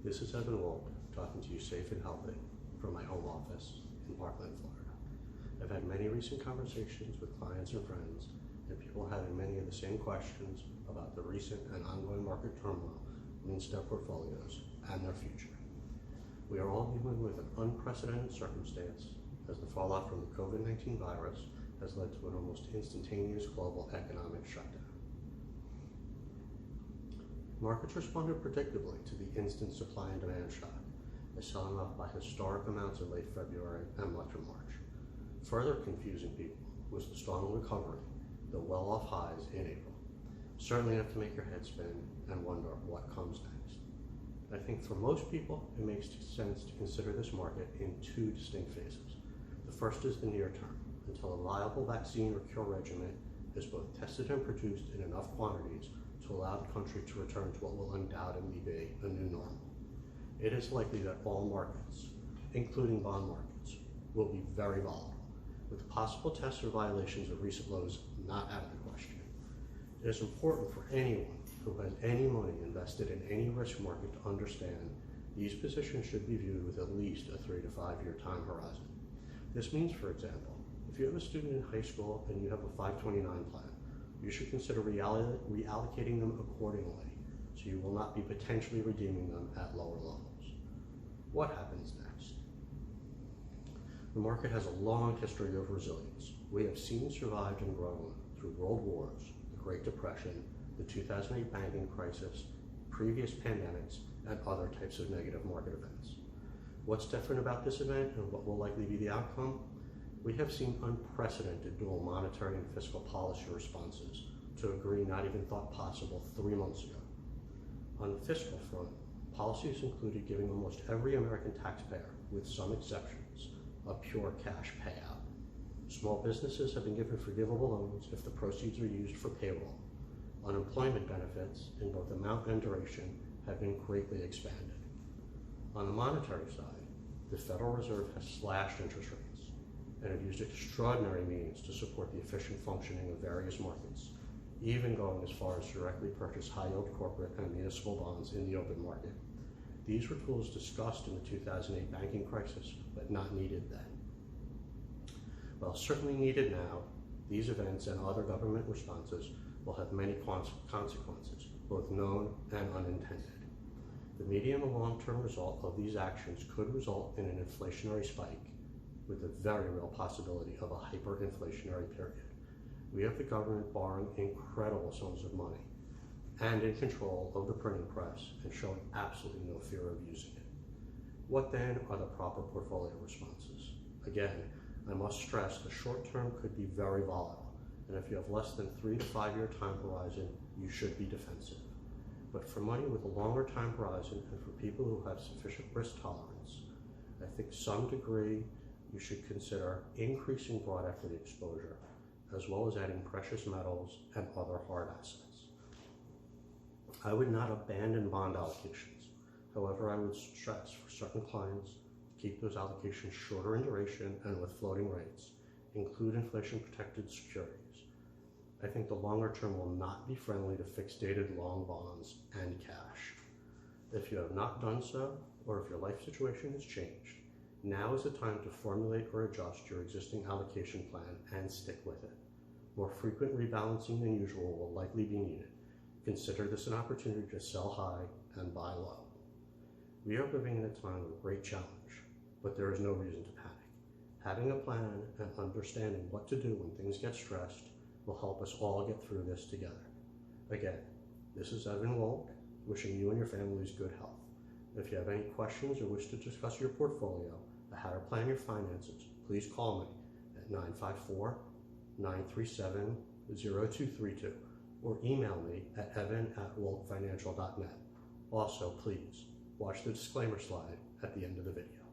This is Evan Wolk talking to you safe and healthy from my home office in Parkland, Florida. I've had many recent conversations with clients and friends and people having many of the same questions about the recent and ongoing market turmoil means their portfolios and their future. We are all dealing with an unprecedented circumstance as the fallout from the COVID-19 virus has led to an almost instantaneous global economic shutdown. Markets responded predictably to the instant supply and demand shock, as selling off by historic amounts in late February and much of March. Further confusing people was the strong recovery, the well-off highs in April. Certainly enough to make your head spin and wonder what comes next. I think for most people, it makes sense to consider this market in two distinct phases. The first is the near term, until a viable vaccine or cure regimen is both tested and produced in enough quantities to allow the country to return to what will undoubtedly be a new normal. It is likely that all markets, including bond markets, will be very volatile, with possible tests or violations of recent lows not out of the question. It is important for anyone who has any money invested in any risk market to understand these positions should be viewed with at least a 3 to 5 year time horizon. This means, for example, if you have a student in high school and you have a 529 plan, you should consider reallocating them accordingly so you will not be potentially redeeming them at lower levels. What happens next? The market has a long history of resilience. We have seen survived and grown through world wars, the Great Depression, the 2008 banking crisis, previous pandemics, and other types of negative market events. What's different about this event and what will likely be the outcome? We have seen unprecedented dual monetary and fiscal policy responses to a degree not even thought possible 3 months ago. On the fiscal front, policies included giving almost every American taxpayer, with some exceptions, a pure cash payout. Small businesses have been given forgivable loans if the proceeds are used for payroll. Unemployment benefits, in both amount and duration, have been greatly expanded. On the monetary side, the Federal Reserve has slashed interest rates and have used extraordinary means to support the efficient functioning of various markets, even going as far as to directly purchase high-yield corporate and municipal bonds in the open market. These were tools discussed in the 2008 banking crisis, but not needed then. While certainly needed now, these events and other government responses will have many consequences, both known and unintended. The medium and long-term result of these actions could result in an inflationary spike, with the very real possibility of a hyperinflationary period. We have the government borrowing incredible sums of money and in control of the printing press and showing absolutely no fear of using it. What then are the proper portfolio responses? Again, I must stress the short term could be very volatile, and if you have less than 3 to 5 year time horizon, you should be defensive. But for money with a longer time horizon and for people who have sufficient risk tolerance, I think some degree you should consider increasing broad equity exposure, as well as adding precious metals and other hard assets. I would not abandon bond allocations. However, I would stress for certain clients to keep those allocations shorter in duration and with floating rates, include inflation-protected securities. I think the longer term will not be friendly to fixed-dated long bonds and cash. If you have not done so, or if your life situation has changed, now is the time to formulate or adjust your existing allocation plan and stick with it. More frequent rebalancing than usual will likely be needed. Consider this an opportunity to sell high and buy low. We are living in a time of great challenge, but there is no reason to panic. Having a plan and understanding what to do when things get stressed will help us all get through this together. Again, this is Evan Wolk, wishing you and your families good health. If you have any questions or wish to discuss your portfolio, or how to plan your finances, please call me at 954-937-0232 or email me at evan@wolkfinancial.net. Also, please watch the disclaimer slide at the end of the video.